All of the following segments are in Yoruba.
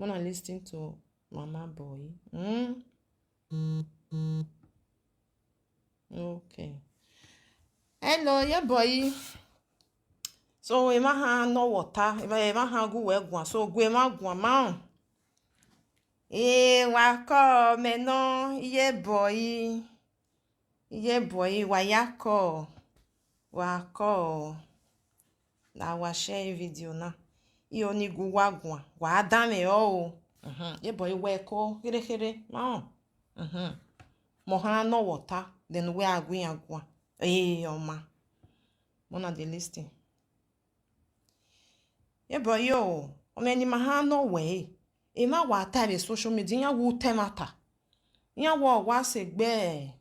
Wanna listen to Mama Boy? Okay. Hello, yeah boy. So we ma ha no water. We ma ha go we gwan. So we ma gwan ma. Wako me no yeah boy. Yeah boy wa yako. Wako. Na wa share video na. Iyo ni gu wa gwan. Wa adame o. Yeah boy we ko here ma. Mo ha no water. Then we agwan. Oma. Mona dey listen. Yeah boy yo. Omeni ma ha no way. E ma wa time social media ya wu temata. Ya wa segbe.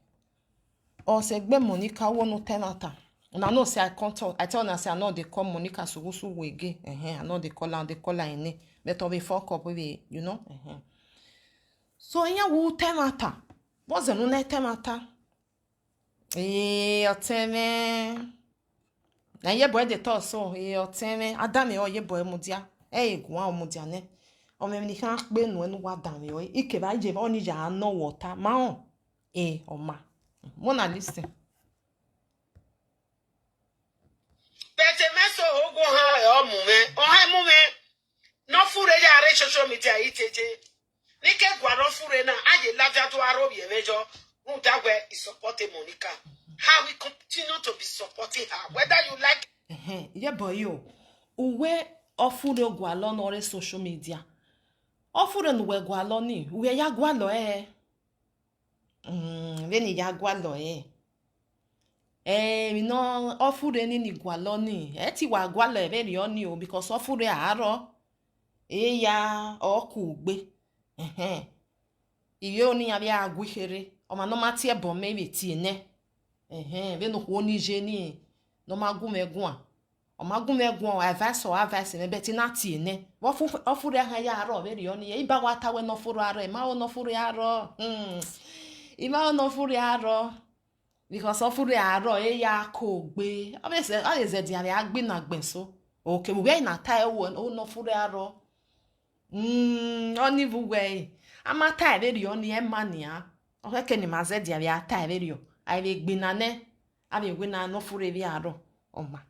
Or segbe Monica wo no temata. And I know say I can't talk. I tell her say I know they call Monica Sugusu wege. I know they call her in it. But we fuck up with it, you know. So ya wu temata. What's the no temata? Oteme. Na ye boy de to so oteme. Adame o ye boy mudia. Gwa o mudia ne. O me ni kan pe nu enu wa dame o. Ike ba je ba oni ja no water. Ma on. Oma. Mona listen. Bete meso ogo ha o mume. O ha mume. No fure ya re social media iteje. Nike gwa no fure na aje lavia to aro ye mejo. Mutagwe is supporting Monica. How we continue to be supporting her, whether you like. Yeah boy yo. Uwe ofure gwalo no re social media. Ofure no we gwalo ni. Uwe ya gwalo Veni ya gwalo mi no ofure ni gwalo ni. Ti wa gwalo very oni o because ofure aro. Ya oku gbe. Iye oni abia agwihere. O ma no mati ebo maybe ti ne. Ve no ko ni je ni. No magumegwan. O magumegwan advice me beti na ti ne. Wo ofure ha ya aro very oni. Iba wa ta we no furu aro. Ma o no furu aro. Ima o no furu aro. Because ofure aro ya ko gbe. Obese di ari agbe na gbenso. Okay, we na ta o no furu aro. Oni buwe. Ama ta very oni e mania. O ke ni maze di ari ata very o. Ai gbe na ne. Abi gbe na no furu bi aro. Oma.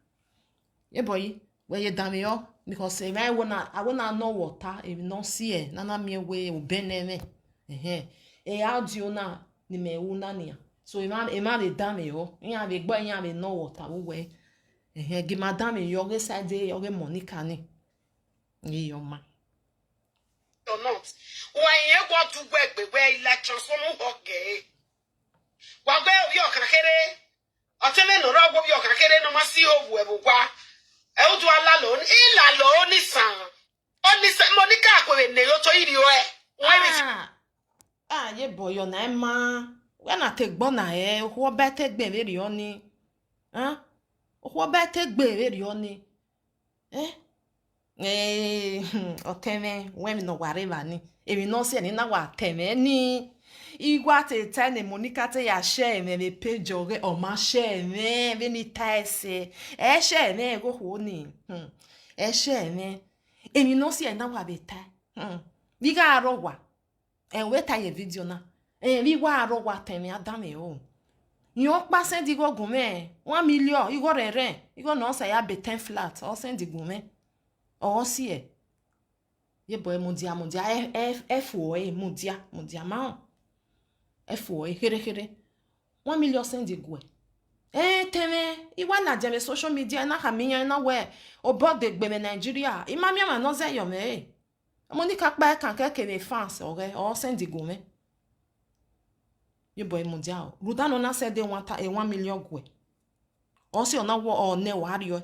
Yeah boy, where you damn yo? Because if I wanna know water, if no see it, nana me way ubeneme. Audio na ni me una nia. So ima de damn yo. Ya be boy ya be no water we. Give madam yo ge side yo ge Monica ni. Ye ma. Or not. Why you go to work where election so no hoge. Wa gbe obi okrakere. Oteme no ro obi okrakere no ma si owu ebugwa. Eudu ala lo ni san. Oni san Monica akwe ne yo to iri o ye boy yo na ma. We na te gbo na wo be te gbe veri oni. Wo be te gbe veri oni. Oteme we mi no whatever ni. Emi no se ni na wa teme ni. Igwa te tene Monica te ya share me page ore o ma share me veni taise share me go ho ni share me emi no si na wa beta vi ga arọwa we ta ye video na vi wa arọwa teme adame o yo pa send go gun me 1 million igo rere igo no say ya be 10 flat o send gun me o si ye boy mudia fo mudia ma F4 here 1 million send igwe teme iwa na jeme social media na hamiya na we obode gbe Nigeria imamia ma no ze yo me Monica pa kan ke me fans o send igwe me ye boy mundia ruda no na say dey want 1 million gwe o si ona wo o ne wario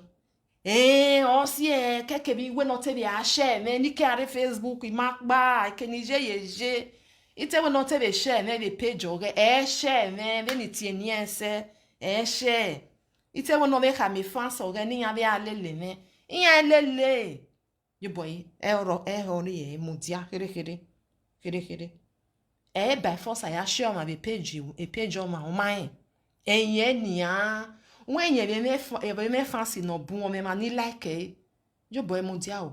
o si keke bi we no te bi a share me ni ke are Facebook imakba ke ni je yeje ite we not be share me the page oge share me ni tie ni ense share ite we no be ka me fans oge ni ya be alele me iya lele you boy hori mudia kere by force I share my page on my mind enye ni a when ye be me fans no bu o me mani like you boy mudia o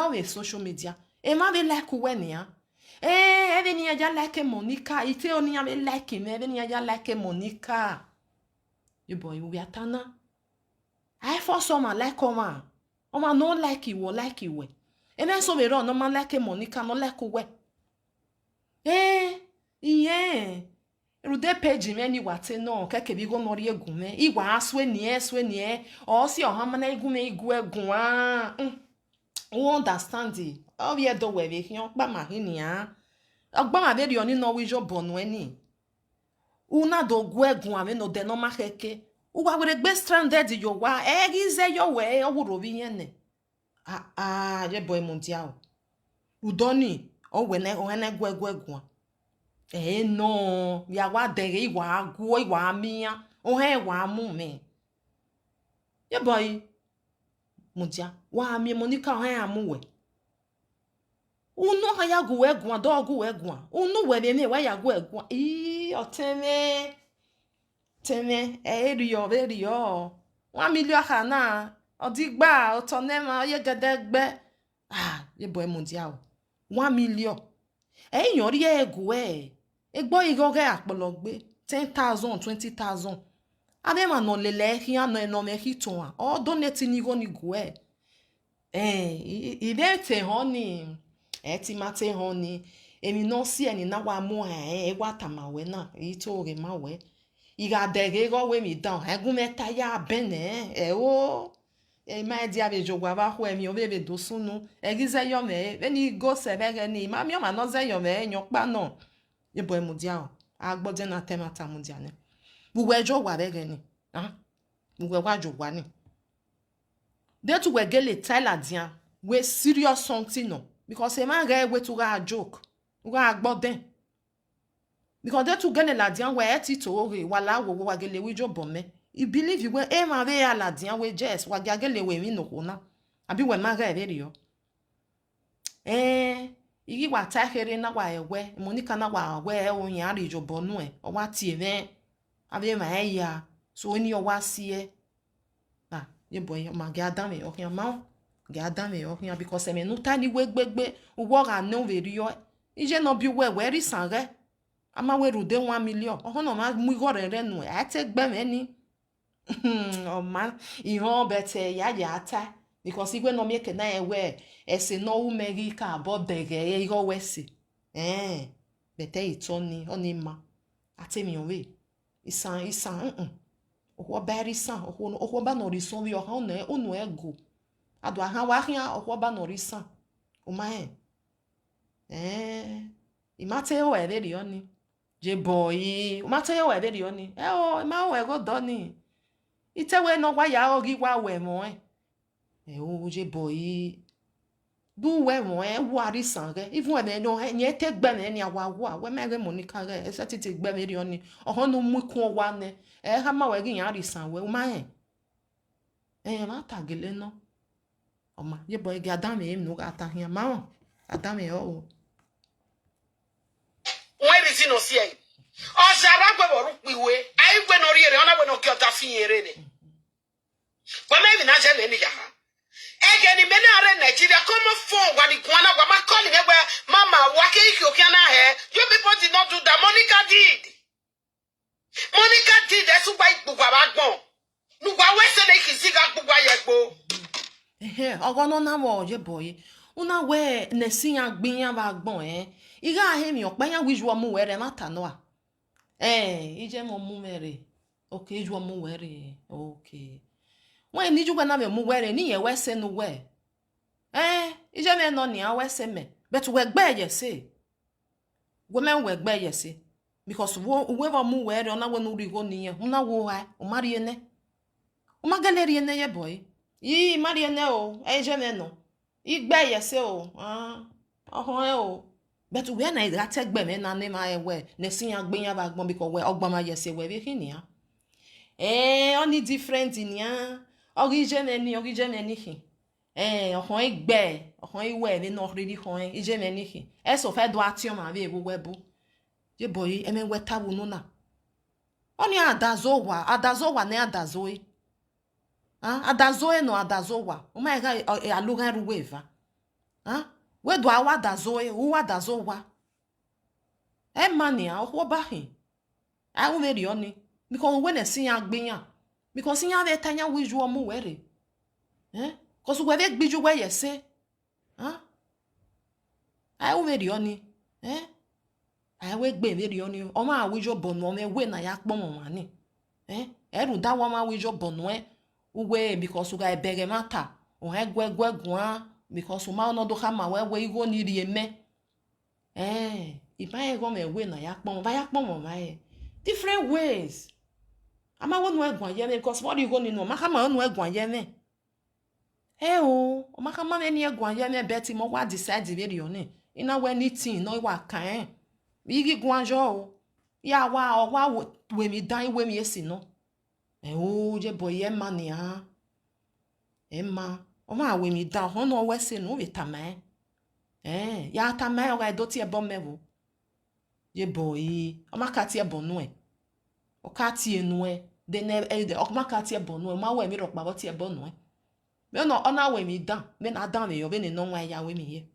we social media e ma be like we ni ya ebe ni ya like Monica ite oni ya be like me ebe ni ya like Monica you boy we atana I for some like oma no like you like you e me so be ro no man like Monica no like we iye rude page me ni wate no keke bi go nori egun me iwa aswe ni o si o ha mana igun me igu egun we understand it o bi edo we be hian pa ma hini a ogba ma be ri oni no wi jo bonu eni una do gu egun ame no de no ma keke uwa were gbe stranded yo wa gize yo we o wuro bi yen ne je boy mondial udoni o we ne o ene gu egun no ya wa dere iwa agu iwa miya o he wa mu me ye boy mudia wa mi Monica o he amu we unu ha ya gu egun do gu egun unu we be me wa ya gu egun oteme teme rio rio 1 million kana odigba otonema ye gedegbe ye boy mudia 1 million eyan ri egu egbo igoge apologbe 10,000 20,000 abe ma no lele hian no eno me hiton o donate ni go ni gue ile te honi ti mate honi emi no si eni na wa mu wa tamawe na ito re mawe iga dege go we mi down egun meta ya bene o ma dia be jogwa ba ho emi o be do sunu egize yo me eni go sebege ni ma mi o ma no ze yo me enyo pa no ye boy mudia agbode na temata mudia ne buwe jo wa bege ni buwe wa jo wa ni de tu we gele tell dia we serious something no because e man ga we to ga joke we ga agbode because de tu gele la dia we eti to ore wala wo wa gele we jo bon me you believe you we e ma be ya la dia we just wa ga gele we mi no ko na abi we ma ga e be rio igi wa tahere na wa ewe Monica na wa we onye ari jo bonu o wa ti eve abi ma ya so ni o wa sie ye boy ma ga dan me o yan ma ga dan me o yan because me no tani we gbegbe wo ga no we rio ije no bi we ri san re ama we ru de 1 million o no ma mu go re nu a te gbe me ni o ma ihon bete ya ata because igwe no make na ewe ese no umegi ka bodege igo wesi bete itoni oni ma atemi onwe isan owo beri san owo ba no rison wi o han na unu ego ado han wa hian owo ba no risan o ma imate o ere ri oni je boy imate o ere ri oni o ma o ego do ni itewe no wa ya ogi wa we mo o je boy du we mo wa ri san re even we no nye te gbe me ni awa we me re Monica re e se ti gbe me ri oni o han no mu kun wa ne ha ma we gi yan ri san we o ma ma tagele no o ma je boy ga dan me no ga ta hian ma adam me o we ri si no si e o jara gbe bo ru piwe ai gbe no ri ere ona we no ki o ta fi ere ni kwa me bi na je le ni ya ha Again, in many other Nigeria, come forward, Guana, what my calling where Mama, Wake, you can have. You people did not do that. Monica did. Monica did. That's why Bugabagbo. Nuga Western Kiziga Bugayagbo. Ogono na wo je boy. Una we nesia gbiyan bagbon Iga hemi okpanya wijwo mu were mata no a. Ije mo mu mere. Okay, ijwo mu were. Okay. When ni jugwa na me mu were ni ye wese no we ije me no ni a wese me but we gbe ye say we men we gbe ye say because we va mu were ona we no rigo ni ye una wo ha o mari ene o magaleri ene ye boy yi mari ene o ije me no igbe ye say o o but we na ida tegbe me na ne ma we ne sinya gbeyan ba gbon because we ogba ma ye say we be kini ya only different in ya origin ni hi ohun igbe ohun iwe ni no ri ohun ije me ni hi so fe do ati o ma be ebu webu je boy eme weta wu no na oni adazowa ne adazoe adazoe no adazowa o ma ga alugan ruweva we do awa dazo e uwa dazo wa e mani a ho ba hin a wo veri oni because when e sin ya gbeyan because sin ya ve tanya wiju omo were cause we ve gbiju we yese a wo veri oni a we gbe veri oni o ma wiju bonu me we na ya pon mo mani eru da wa ma wiju bonu e uwe because uga ebege mata o he gwegwe gwan because uma no do kama we igo ni ri eme iba go me we na ya pon mo mai different ways ama wonu egwan ye me because what you go ni no maka ma wonu egwan ye me o maka ma me ni egwan ye me beti mo wa decide be ri oni ina we anything no wa kan igi gwan jo o ya wa o wa we mi dan we mi esi no o je boy ye mani ha emma o ma we mi dan ho no we se no we tamai ya tamai o ga do ti e bon mewo ye boy o ma ka ti e bon no o ka ti enu de ne o ma ka ti e bon no ma we mi ro pa ti e bon no me no ona we mi dan me na dan me yo be ne no wa ya we mi ye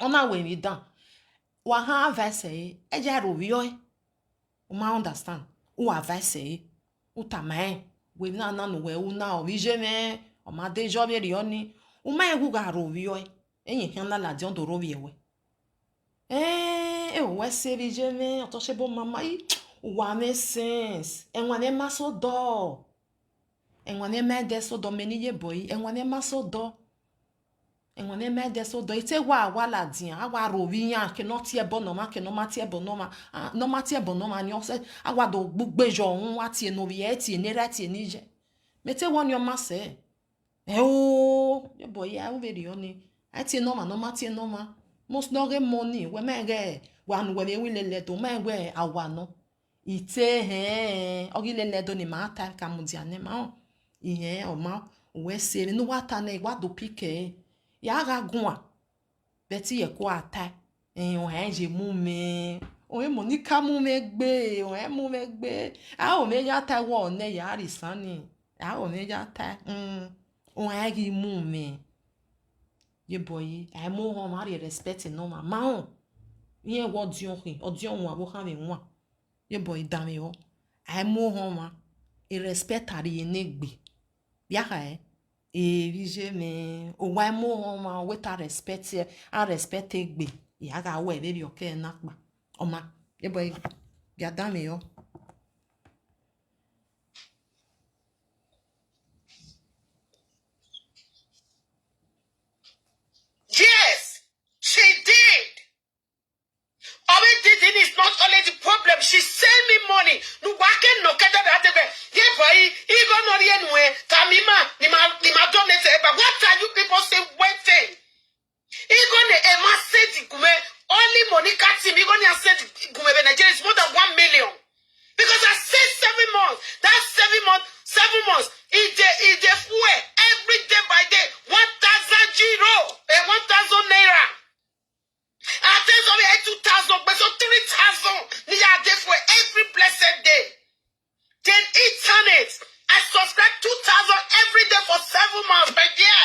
ona we mi dan wa ha advice e ja ro wi o ma understand o advice o tamai we na no we u na o vi je me o ma de jo be ri oni o ma egu ga ro wi o eyin kan la di on do ro wi ewe o we se vi je me o to se bo mama yi wa me sense enwa ne maso do enwa ne me de so do me ni ye boy enwa ne maso do enwa ne me de so do ite wa la din awa ro wi yan ke no ti e bo no ma ke no ma ti e bo no ma no ma ti e bo no ma ni o se awa do gbugbejo hun wa ti e no wi e ti e ni ra ti e ni je mete won yo ma se ye boy ya u veri oni ati no ma ti no ma most no ge money we me ge wa nu we wi le do me we awa no ite ogi le do ni ma ta ka mu dia ne ma o ma we se no wa ta na wa do pike ya ga gun beti ye ko ata o je mu me o mo ni ka mu me gbe o mu me gbe a o me ya ta wo ne ya ri sani a o me ya ta o gi mu me ye boy I mo ho ma respect no ma o ye wo odion wa bo ha me nwa ye boy da me o I mo ho ma respect ari ne gbe ya ha vije me o wa mo ho ma with respect gbe ya ga we be bi o ke na pa o ma ye boy ya da me o Yes, she did. This is not only the problem. She sent me money. No working no kada that be. Yeah, boy, he go no anywhere. Kamima, ni ma donate. But what are you people say waiting? He gonna emassate gume. Only Monica team. He gonna say gume in Nigeria is more than 1 million. Because I said 7 months. That's 7 months. It fuel every day by day. 1,000 euro and 1,000 naira. I tell you 2,000, but so 3,000. They are there for every blessed day. Then internet. I subscribe 2,000 every day for 7 months per year.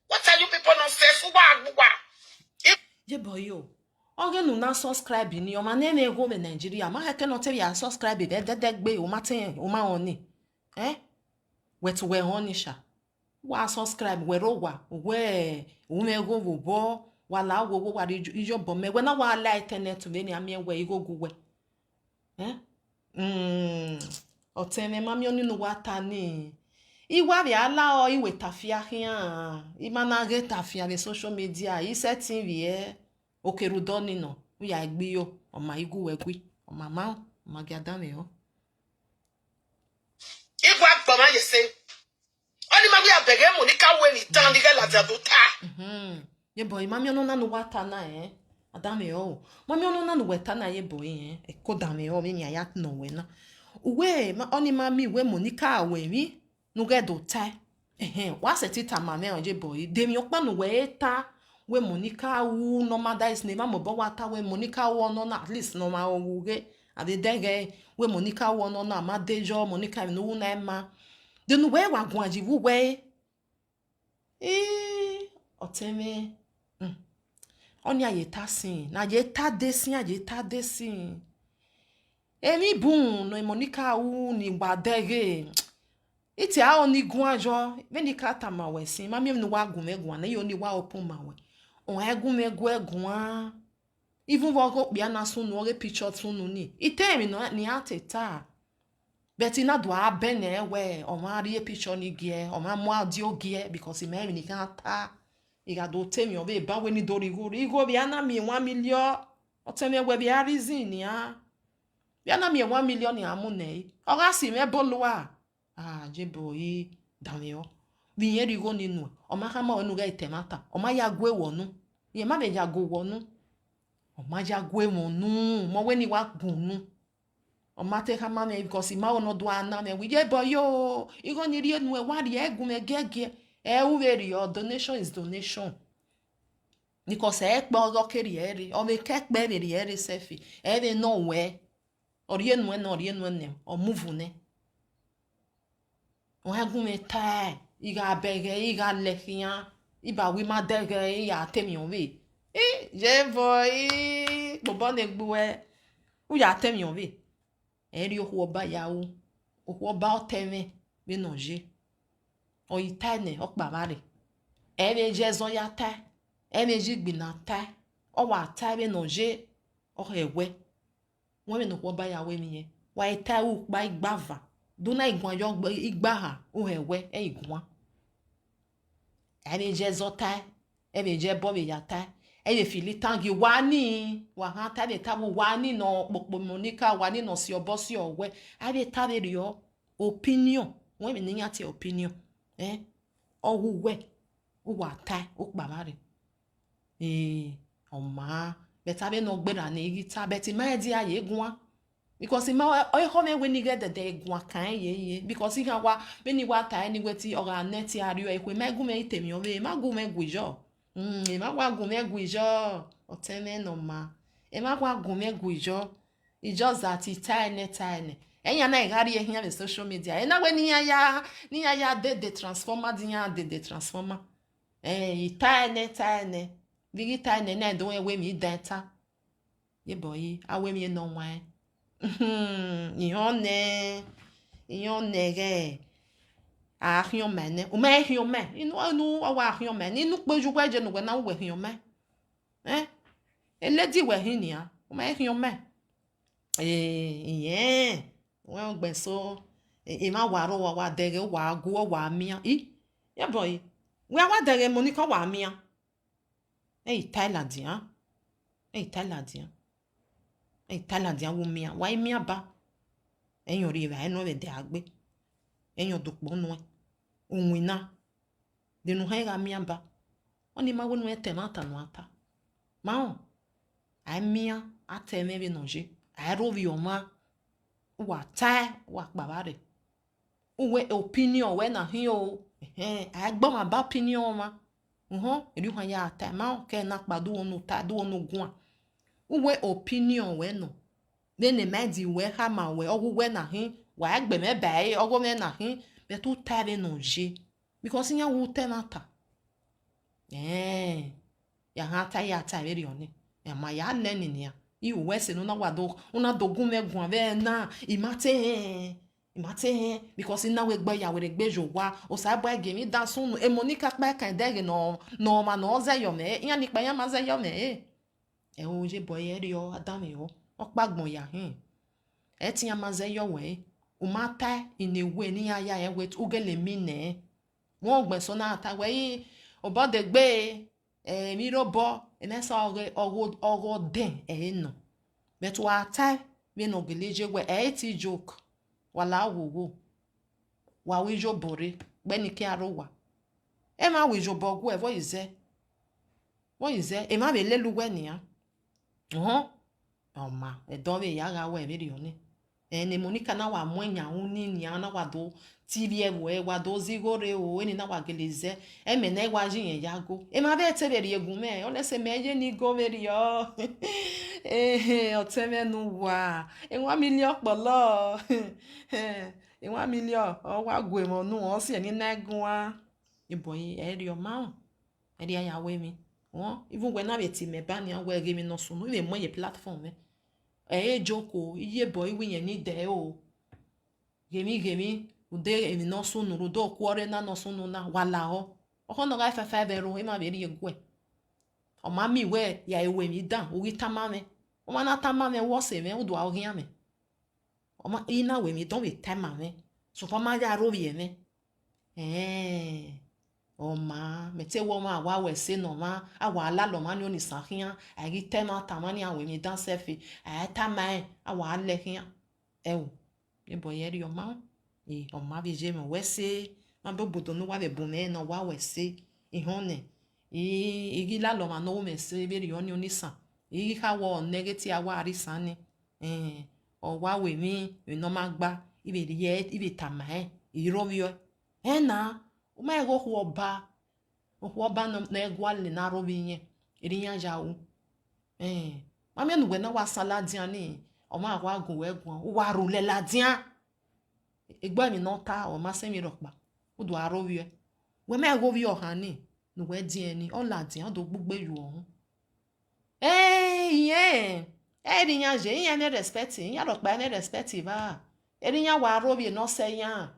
What are you people not saying? Ye boy yo. Oge nu na subscribe ni o ma na ego me Nigeria. Ma heke no te ya subscribe be de gbe o ma ten o ma oni. Wetu we oni sha. Wa subscribe we ro wa. We o me ego wo bo. Wala wo wa ijo bo me we na wa la internet we ni ame we igo gu we o teme mami oni no wa ta ni iwa bi ala o iwe tafia hian I mana ge tafia be social media I setting we o keru do ni no we ya gbe yo o ma igu we gwi o mama o ma ga da me o Igwa gboma ye say oni ma we abege mo ni ka we ni tan ni ga la ja do ta ye boy mami ono na no wata na adame o mami ono na no weta na ye boy ko dame o mi ni aya no we na uwe ma oni mami we Monica we mi no get do tai wa se tita mame o je boy de mi opa no we ta we Monica wu no ma that is name mo bo wata we Monica wo no na at least no ma o wuge ade dege we Monica wo no na ma dejo Monica no na ma de no we wa gun ajiwu we oteme oni ayeta sin na yeta desin ayeta desin emi bun no monica u ni wadege iti a oni guajo veni kata mawe sin mami no wa gumegua na yo ni wa open mawe on egumegu egua even wogo bia na sunu oge picture sunu ni itemi no ni ateta beti na do abene we o ma ri picture ni gie o ma mo audio gie because me ni kan ta iga do temi o be ba we ni do rigo bia na mi 1 million o temi we bia reason ni a bia na mi 1 million ni amune o ga si me bolua jebo yi damio bi yen rigo ninu o ma ka ma onu ga itemata o ma ya gwe wonu ye ma be ya go wonu o ma ya gwe wonu mo we ni wa gunu o ma te ka ma me because ma ono do ana me we ye boyo igo ni ri enu e wa ri egu me gege e u ve ri o donation is donation because e pe oro keri eri o me ke pe be ri eri sefi e be no we ori enu ne o move ne o egu me ta iga bege iga lefian iba wi ma dege ya temi on we je boy bobo ne gbuwe u ya temi on we eri ohu oba yawo ohu oba oteme be noje o itane okpabare ebe je zo ya ta ebe ji gbina ta o wa ta be noje o hewe won me no oba yawo mi yen wa ita u pa igbava do na igwan yo igbaha o hewe e igwan ebe je zo ta ebe je bo be ya ta ebe fili tangi wani wa han ta de tabu wani no popo monica wani no si obo si owe ebe ta de rio opinion won me ni ati opinion ohuwe uwa ta ukpamare oma beta be no gbera na igita beti ma di aye egun because ma o ho me we ni get the egun kan ye because he kan wa be ni wa ta ni we ti ora net ari o ekwe ma egun me itemi o be ma gun me guijo ma wa gun me guijo o teme no ma ma wa gun me guijo it just that it tiny enya na igari ehia be social media na we ni ya de transformer de transformer tiny bigi tiny na do we mi data ye boy awe mi no wan ihone ge ahion mane o ma hion me inu awa ahion me inu peju gweje no we na we hion me eledi we hinia o ma hion me ìyẹn wọ́n gbẹ̀so ìmá wàrọ̀ wà dẹ̀rẹ̀ wà gúọ́ wà mìíà yẹ́bọ̀ yìí wọ́n wà dẹ̀rẹ̀ mọ́ ní kọ́ wà mìíà Thailandian wọ́n mìíà wà mìíà bá ẹ̀yàn rí rẹ̀ ẹ̀nà rẹ̀ dẹ̀ àgbẹ̀ ẹ̀yàn dòpọ̀ nù ẹ̀ òun iná dẹnu hẹ́ ra mìíà bá wọ́n ní má wọ́n nù ẹ̀ tẹ̀ máa tànù àtà máa hàn àmìíà àtẹ̀ mẹ́rin nà jẹ́ àìróvi ọ̀ma wà táì wà pàbárẹ̀ uwe opinion we na hin o àìgbọ́n àbá opinion ma èrí wọn yà àtà máa kẹ́ ẹ̀ náà pàdé wọn ta dé wọn gùn à uwe opinion we nọ bẹ́ẹ̀ni mẹ́ẹ̀dì we ha mà we ọgwụ we na hin wà ẹgbẹ̀mẹ́ bẹ́ẹ̀ ọgwụ we na hin bẹ́ẹ̀ tó tẹ̀lé nà jẹ́ because yẹn wù tẹ̀ náà ta yà hàn àtà yà àtà ẹ̀rí ọ̀nì ẹ̀ mà yà á lẹ́nì nìyà iwu wese no na wado una dogun megun abe na imate because ina we gbe ya we gbe jowa o sa bo ege mi dan sunu e monica pa kan dege no ma no ze yo me yan ni pa yan ma ze yo me e o je boy e ri o adam yo o pagbon ya e ti yan ma ze yo we o ma ta inewe ni aya e we ugele mi ne won gbe so na ta we o bo de gbe mi robo enesa ogo den no but wa ta we no geleje we ti joke wala wowo wa we jo bore gbe ni ki arowa e ma we jo bogu e what is e ma be lelu we ni ya ma e don we ya ga we be ri oni ene monica na wa mo nya hu ni na wa do tv e wa do zigore o eni na wa geleze e me na wa jin yen yago e ma be te be ri egun me o le se me ye ni go be ri o o te me nu wa e 1 million polo e 1 million o wa go e mo nu o si eni na egun wa e boy e ri o ma e ri ya we mi even when I be me bani an we gemi no so no even mo ye platform me joko iye boy we yen ni de o gemi ude emi no so no do kwore na no so no na wala ho o no ga 5 e ma be ri egwe o ma mi we ya ewe mi dan o ri tamame o ma na tamame wo se me o do a ri ame o ma ina we mi don we tamame so fa ma ya ro bi me Oma mete wo ma wa we se no ma awa la lo ma ni oni san hian ari tema tamani awe mi dan selfie ta mai awa le hian o e boye ri o ma o ma bi je me we se ma bo bodo no wa be bu me no wa we se I hone igi la lo ma no me se be ri oni san igi ka wo negative awa ari san ni o wa we mi no ma gba ibe ri ye ibe tamai iro bi o na o ma go oba na egwale na robinye irinya jawu ma me nuwe na wa saladian ni o ma wa gun we gun o wa rule ladian egba mi no ta o ma se mi ropa o do arowie we me go bi o han ni nuwe din ni o ladian do gbugbe yu ohun irinya je yin ne respect yin ropa ne respect ba irinya wa arowie no se yan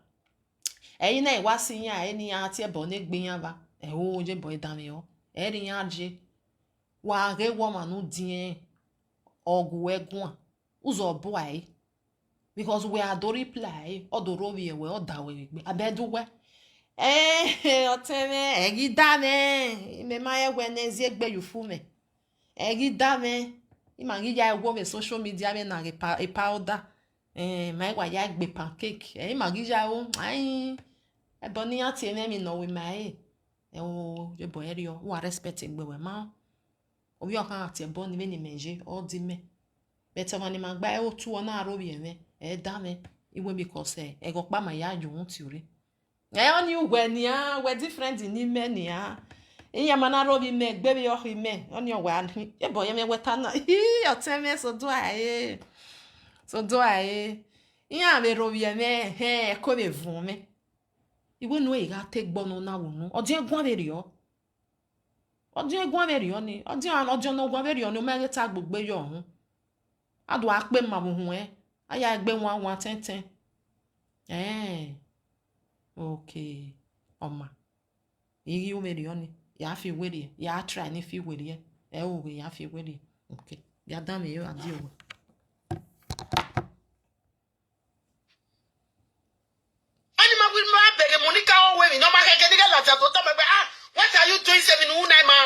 ẹ̀yin náà wá sí yàn ẹni àti ẹbọ ní gbìyàn bá o je boy dami o eri yàn je wa ge woman no din ogu egun uzo boy because we are do reply odoro we oda we gbe abeduwe oteme egi dame me ma ye nezi egbe yufu me egi dame imagi ya egwo me social media me na e powder ma wa ya gbe pancake imagi ya o ai eboni ati ene mi no we mai je boy ri o wa respect gbe we ma obi o kan ati eboni me ni meje o di me better man ma gba o tu ona aro bi eme da me iwe because e go pa ma ya ju un ti ori oni ugwe ni we different ni me ni iya mana ro bi me gbe bi o ri me oni o wa e boy me weta na o teme so do aye iya be ro bi me ko be vun me iwe no e ga te gbo no na wonu odi egun be ri o ni odi no gwan be ri o ni o me ta gbogbo yo ohun adu ape ma bu hun aya egbe wan tenten okay oma iri o me ri o ni ya fi were ya try ni fi were o we ya fi were okay ya da me yo adi o Monica Owen, no matter what are you doing? 7 ma.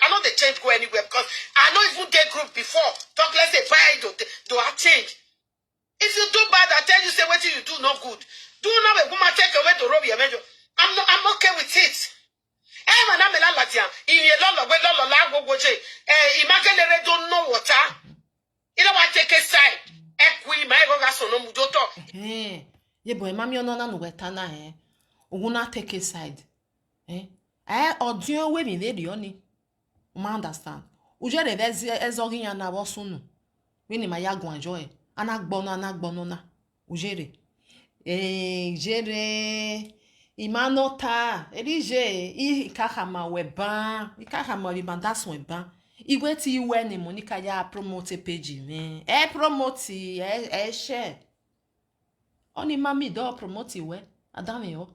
I know the change go anywhere because I know even get group before. Talk let's say buy do I change. If you do bad, I tell you say what you do not good. Do not a woman take away to Robbie. I'm okay with it. Man, I'm a lalatia. In a lot of way, Lolo Imagine don't know water. You know what take a side. Ekwi my go so no mudoto. Ye boy mami ono na no wetana oguna take a side. Odun we mi dey oni. Ma understand. Uje de ezogin ya na wo sunu. We ni ma ya gun ajo anagbono na. Ujere. Jere imanota erije ikahama weban ikahama bi bandasun weban igwe ti iwe ni Monica ya promote page mi promote share oni mami do promote iwe adame yo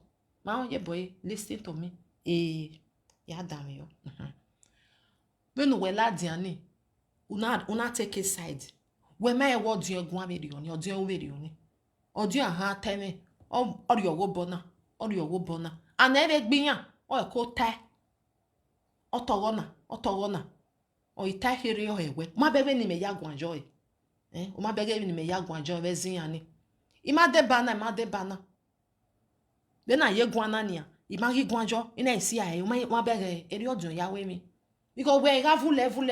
ma ye boy listen to me ya adame yo benu we ladiani una take a side we ma e wo dun egun ameri oni odun oweri oni odun aha teme ori owo bona ana ebe gbiyan o ko ta otogona o ita here o ewe ma bebe ni me ya gwanjo o ma bebe ni me ya gwanjo be zin ani ima de bana be na ye gwana ni ima gi gwanjo ina isi aye ma bebe eri odun ya we mi because we ga level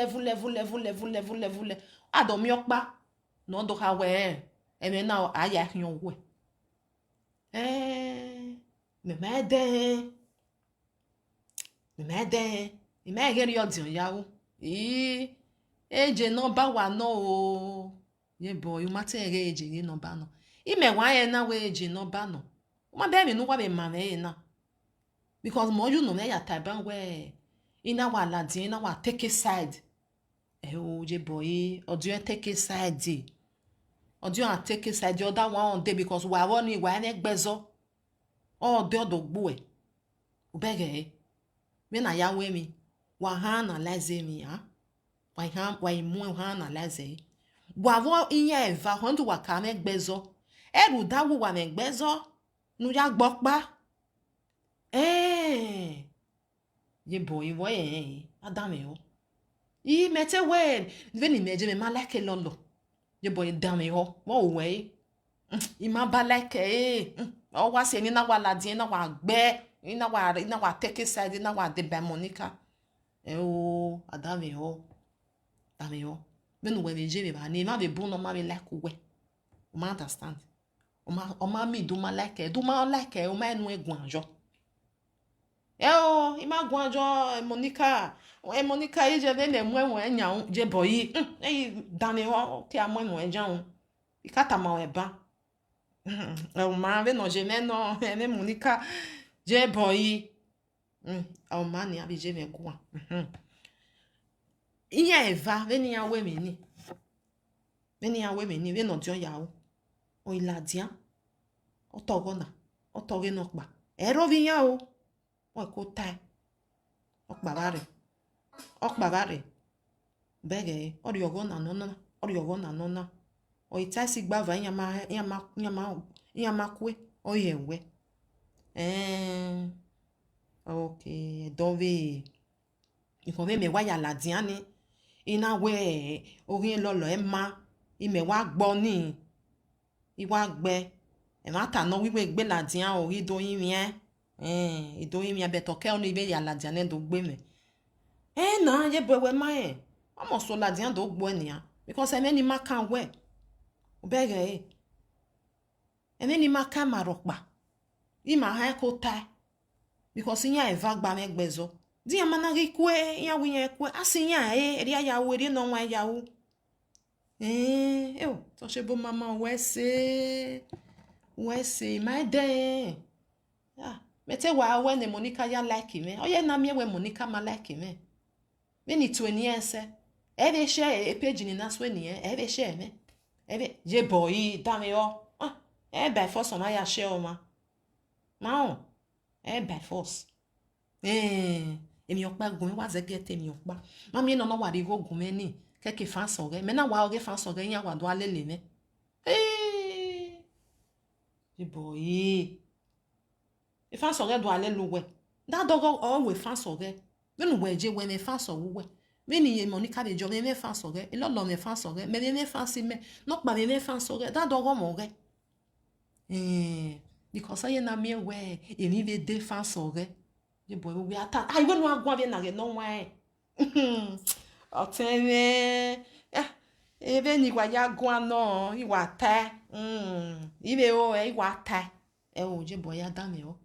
adon mi opa no do ha we eme na aya hion we me mede imegeri odion yawo eje no ba wa no o ye boy you mate eje ni no ba no ime wa ye na we eje no ba no uma be me no wa be ma me na because mo you no me ya taban we ina wa ladin ina wa take a side o je boy odio take a side odio a take a side the other one on day because wa woni wa na gbezo o de odogbo e ubege me na ya we mi wa ha analyze mi ha wa imu ha analyze wa wo iye eva hondu wa ka me gbezo eru dawo wa me gbezo nu ya gbokpa ye boy wo adame o I mete we veni meje me malake lolo ye boy dame o wo we I ma balake o wa se ni na wa ladin na wa gbe ina wa take side na wa de ba Monica o adame o dame o me no we meje me ba ni ma be bu no ma be like we o ma understand o ma mi do ma like o ma enu egun ajo ima gwanjo Monica Monica ije vene mwe nya je boyi dame ho ti amwe jan ikata ma we ba o ma ve no je me no me Monica je boyi o ma ni abi je me kwa iya eva veni ya we me ni ve no dio ya o iladia o togona o toge no pa ero vi ya o ko tai okpabare bege oriogo na nona o itasi gbava yama kwe o yewe okay dove ikove me wa ya ladiani ina we orin lolo e ma ime wa gbo ni iwa gbe e ma ta no wiwe gbe ladian ori do yin yen idoyi mi abeto ke onu ibe ya ladian do gbe me na ye bewe ma omo so ladian do gbo eniyan because emeni ma kan we obege emeni ma kan marokpa I ma ha ko tai because nya eva gba me gbezo di ya mana ri kwe ya wi yen kwe asinya ri ya wo ri no wan ya wo to se bo mama we se my day mete wa we ne Monica ya like me oye na me we Monica ma like me ni 20 ese ebe share e page ni na so ni ebe share me ebe je boy dame o by force on ya share o ma o by force emi opa gun wa ze get emi opa ma mi no wa ri go gun me ni keke fan so re me na wa oge fan so re yan wa do alele me je boy e fan so re do ale lo we da dogo o we fan so re me no we je we me fan so we me ni Monica be jo me fan so re e lo me fan so re me fan si me no pa me fan so re da dogo mo re because I na me we e mi be de fan so re je boy we ata ai we no agwa be na re no wa o teme ebe ni wa ya gwa no iwa ta ibe o iwa ta o je boy ya da me o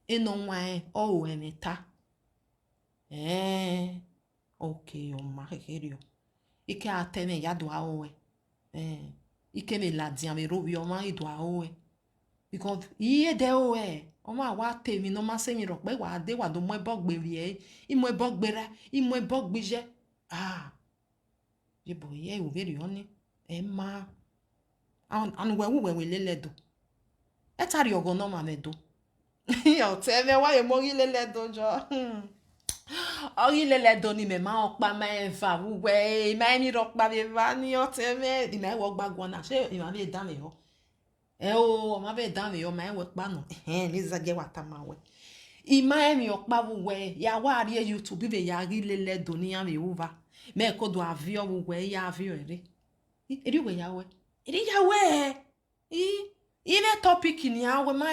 eno nwa o emeta okay o ma kerio ike ateme ya do awe ike me ladian me robi o ma ido awe because iye de o o ma wa temi no ma se mi ro pe wa de wa do mo ebogbere imo ebogbera imo ebogbije je boy o veri oni ma an we leledo etari ogo no ma medo yo teme wa ye mo lele dojo ori lele do ni me ma opa ma eva we ma mi ro pa be va ni o teme di me wo gbagwo na se mi ma be da me ho o ma be da me ho ma we pa no ni za je wa ta ma we I ma mi opa we ya wa ri YouTube be ya ri lele do ni ya me uva me ko do avio we ya avio eri we ya we I ne topic ni ya we ma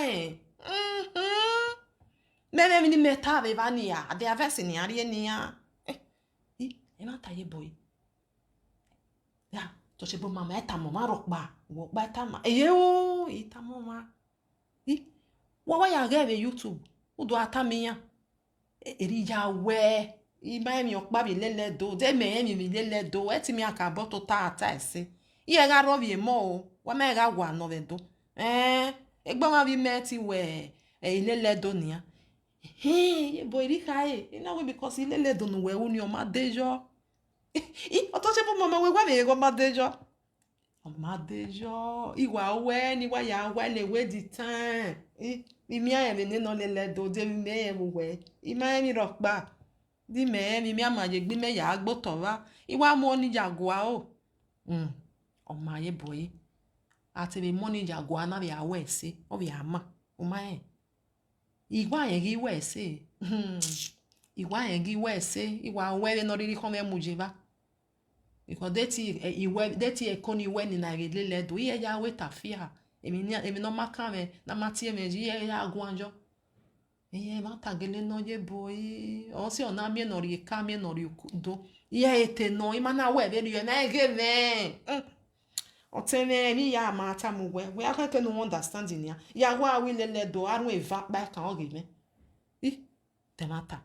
Meme ni meta ve vania de avesse ni ari ni ya e ma ta ye boy ya to se bo mama eta mo ma rokpa wo pa ta ma o ita mo ma wo wa ya ge YouTube o do ata mi ya eri ya we I ma mi okpa bi lele do de me mi lele do e ti mi aka bo to ta ata ese I e ga ro bi mo o wa me ga wa no ve do egba ma bi meti we ilele donia boy ri kai ina we because ilele donu we uni o ma dejo o to se bo mama we gwa be go ma dejo o ma dejo iwa we ni wa ya we le we di time mi a me ni no lele do de mi me we I ma mi ro pa di me mi ama je gbe me ya gbo to wa iwa mo ni jagua o o ma ye boy ati be money jagua na be awe se o be ama o ma e igwa yen gi we se igwa yen gi we se iwa we no ri kon me muje ba because deti ekoni we ni na relele do ye ya we tafia emi no maka me na mati me ji ye ya gwanjo ye ma tagele no ye boy o si ona mi no ri ka mi no ri do ye ete no ima na we be ri na ege me otene ni ya mata mu we aka no understanding ya wa wi lele do aru eva pa kan o ge me temata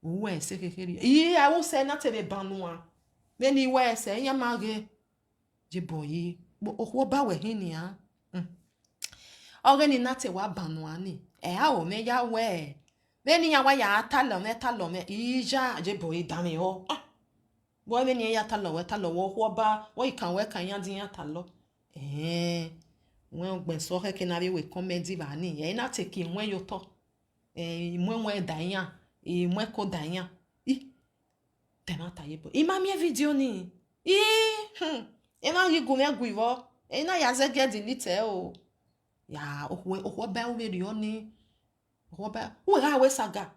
we se kekere ya wo se na tebe banua beni we se ya mage je boy o ba we hin ya oge ni na te wa banua ni a o me ya we beni ya wa ya talo me ija je boy dami o boy beni ya talo wo ba wo ikan we kan ya din ya talo wọ́n gbẹ̀ sọ kẹ́kẹ́ na we comedy ba ni e na take wọ́n yo to wọ́n dayan wọ́n ko dayan temata ye bo ima mi video ni ma ri gun me guivo na ya ze get delete o ya o ba o ri o ni o ba o ra we saga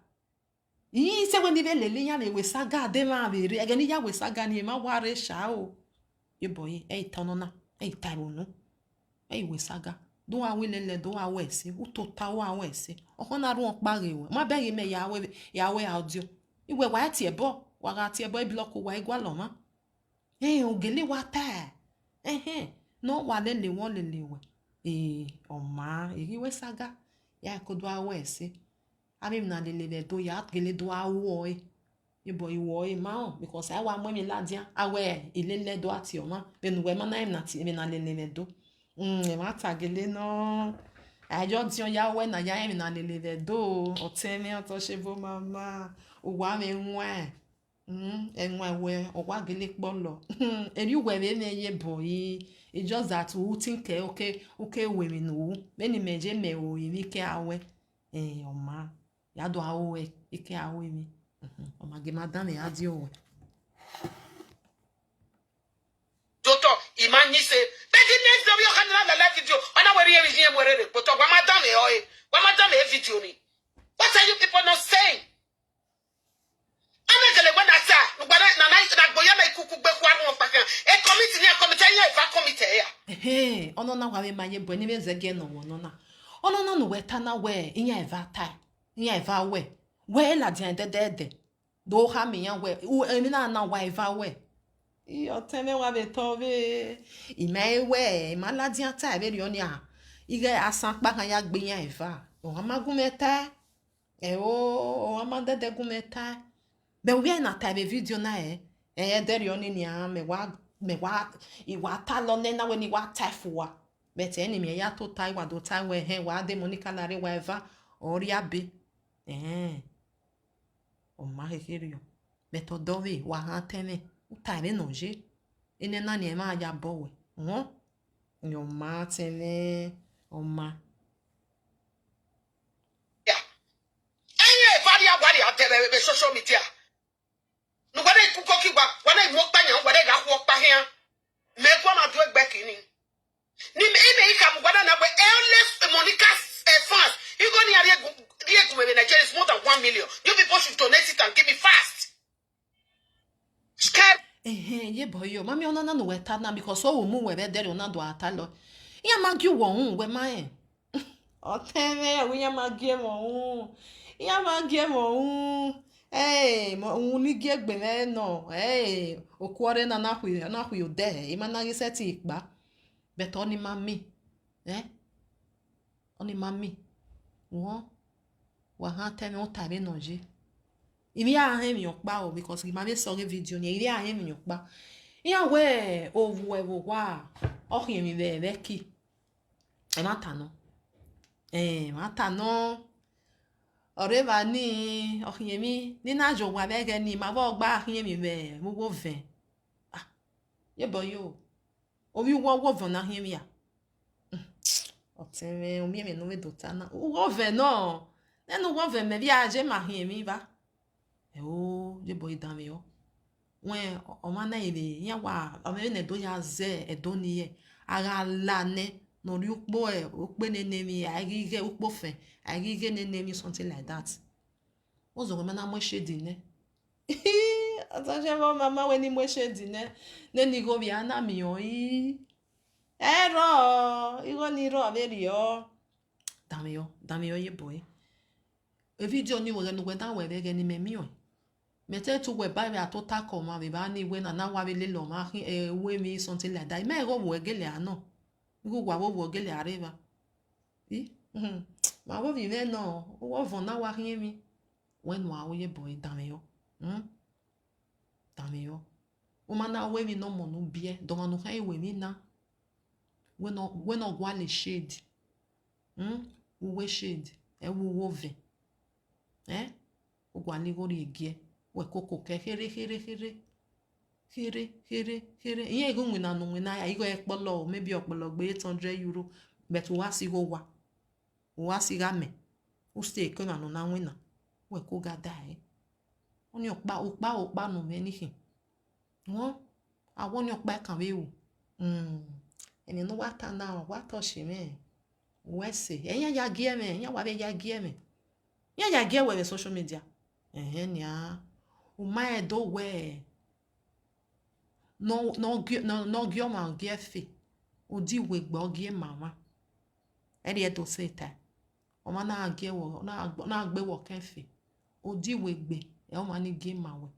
se we ni be lele ya le we saga de ma be ri ege ni ya we saga ni ma wa re sha o ye boy tonona taibonu we saga do awe lele do awe se uto tawo awe se o na ru on pare we ma be me ya we audio iwe wa ti ebo wa ga ti ebo block wa igwa lo ma ogele wa ta no wa lele won lele we o ma iri we saga ya ko do awe se abi na lele do ya gele do awo ibo iwo ma because I wa mo mi ladia awe ilele do ati o ma benu we ma na im na ti mi na lele do e ma tagele no ajo ti on ya we na ya im na lele do o temi o to se bo mama o wa mi nwa enwa we o wa gele polo eri we be me ye boy it just that who think okay we mi no many meje me o imi ke awe o ma ya do awe ike awe mi o ma ge madam e adi o Doto imani se beti next do yo kan la live video ona we re vision we re but wa madam e video ni what are you people not saying amekele gba na ta gba na gboya na ikuku gbe kwa ru pa kan e committee ya ifa committee ya ono na wa we ma ye bo ni be zege no wono na ono na no we ta na we inya eva tai inya eva we la dia de do ha mi ya we emi na wa eva we iyo teme wa be to be imewe maladia ta be ri oni a ige asan pa kan ya gbe yan eva o amagun meta o amade gun meta be we na ta be video na de ri oni ni a me wa iwa ta lo ne na we ni wa ta fuwa be te ni me ya to ta iwa do ta we wa de monica lare wa eva ori abe o ma hekerio be to do we wa han teme utare noje ene na ni ma ya bowe yo ma tene o ma ya enye varia wari atere be social media no wade kuko kiwa wade mo pa yan wade ga ho pa hian me ko ma do egbe kini ni me ika mo wade na we endless monica fans you go ni are gu Nigeria is more than 1 million you people should donate it and give me fast ye boy yo mami ona na no weta na because o mu we be dere ona do atalo ya magi wo hun we ma o teme we ya magi mo hun mo ni ge gbe me no okuore na hu yo de ima na gi set ipa but oni mami oni mami won wa ha teme o tabe noje imi a he mi opa o because ma be so video ni iri a he mi opa ya we owu e wo wa o hin mi be ki e ma ta no mata no oreva ni ohiemi ni na jo wa bege ni ma bo gba ohiemi be wo ven ah ye boyo obi wo ven na hiemi ya oteme o mi me no me dotana wo ven no nenu wo ven me bi aje ma hiemi ba o ye boy dame yo wen o ma na ebe yan wa o me ne do ya ze edo ni ye ara la ne no ri upo okpe ne mi agige ukpo fe agige ne mi something like that ozo me na mo shedi ne ataje mo mama we ni mo shedi ne ni go bi ana mi o yi ero igo ni ro aberi yo dame yo ye boy e video ni wo nu we dan we be ni me mi o mete tu we ba to ta ko ma be ba ni we na wa be le lo ma we mi something like that me go wo gele ano go wa wo gele areva i ma wo vi me no wo von na wa rin mi we no a wo ye boy dame yo dame yo o ma na we mi no mo no bie do ma no kan we mi na we no gwa le shade we shade e wo ve o gwa ni go ri egie we koko ke here iye go nwi na no nwi na ya igo ekpolo maybe opolo gbe 800 euro but wa si go wa si ga me o stay ko na no na nwi na we ko ga dai oni opa no me ni hin won awon ni opa kan we o eni no wa ta na wa to shi me we se eyan ya gie me eyan wa be ya gie me eyan ya gie we social media ni a o ma do we no gyo ma gie fe o di we gbo gie mama eri e to se ta o ma na gie wo na gbe wo kan fe o di we gbe e o ma ni gie ma we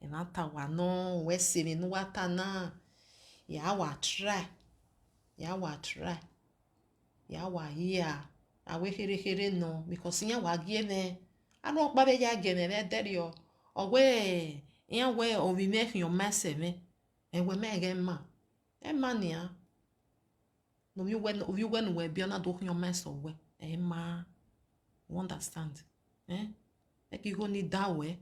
na ta wa no we se mi no wa ta na ya wa try ya wa here awe here no because yan wa gie me anu pa be ya gie me be deri o we yan we o bi me fi o mase me e we me ge ma e ma ni a no mi we no we bi na do fi o mase o we e ma you understand e ki go ni da we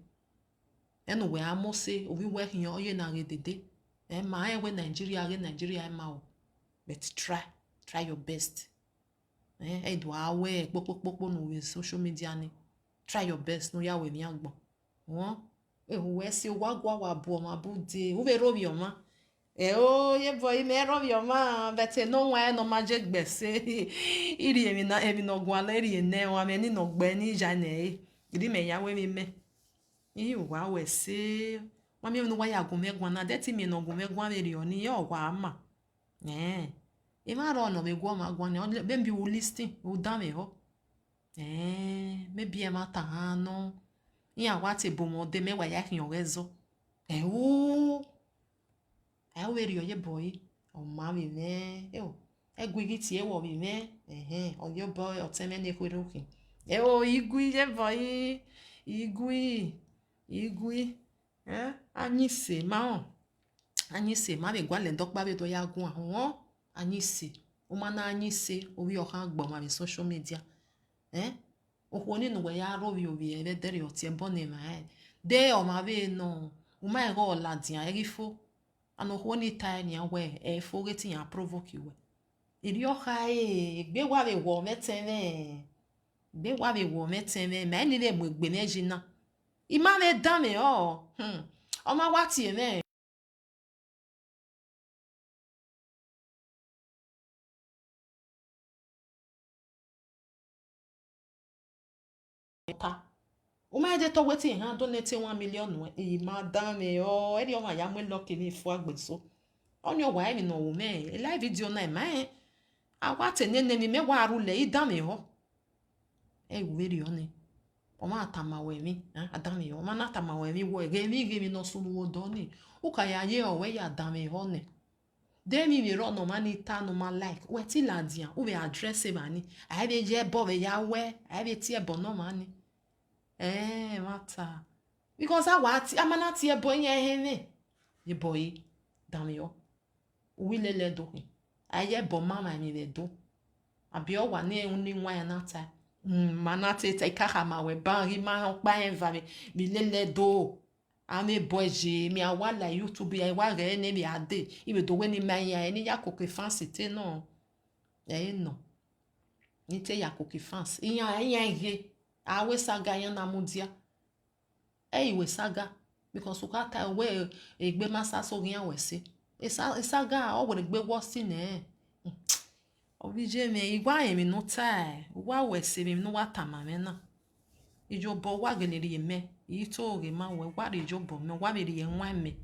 e no we amose o bi we fi o ye na re dede e ma e we Nigeria e ma o but try your best e do awe popo no we social media ni try your best no ya we mi agbo won we si wa gwa wa bu ma bu de u be robi o ma o ye boy me robi o ma but no wa no ma je gbese iri emi no gwa la iri ne wa me ni no gbe ni ja ne iri me ya we mi me yi wa we se wa mi no wa ya gun me gwa na de ti mi no gun me gwa me ri o ni yo wa ma e ma ro no me gwa ma gwa ni be bi u listing u da me ho maybe e ma ta ha no ya wa te bo mo de me wa ya hin o rezo we ri o ye boy o ma mi me e gwi ti e wo mi me o yo boy o te me ne ko ro kin igui ye boy igui anyise ma be gwa le ndo pa be to ya gun awon anyise o ma na anyise o wi o kan gbo ma be social media o ni no we ya ro bi obi e dere o ti e bon e ma de o ma be no o ma go la dian e fo ano ho ni ta ni we e fo ge ti yan provoke we iri o ha gbe wa be wo meten me ni le gbe meji na i ma me dan me o ma wa ti e me o ma je to wetin han donate 1 million e ma dan me o eri o ma ya mo lucky ni fo agbeso oni o wa mi no wo me live video na ma awa te ne mi me wa ru le i dan me ho we ri oni o ma ta ma we mi adan me o ma na ta ma we mi wo ge mi no sunu wo do ni o ka ya ye o we ya dan me ho ne de mi ro no ma ni ta no ma like we ti la dian o be address e ma ni ai be je bo be ya we ai be ti e bo no ma ni mata because amana ti e bo yen he ne ye boy dan me yo wi le do aye bo mama mi le do abi o wa ni nwa ya nata manate te kaka ma we bangi ma pa enva mi lele do ame boje mi awala YouTube ya wa re ni mi ade ibe do we ni ma ya ni ya ko ke fancy te no no ni te ya ko ke fancy iyan ye awe saga yan na mudia iwe saga because ukata we egbe masa so yan we se saga o we gbe wo si ne obije me igwa emi no tai wa we se mi no wa tamame na ijobo wa generi me ito ge ma we wa ijobo me wa be ri enwa me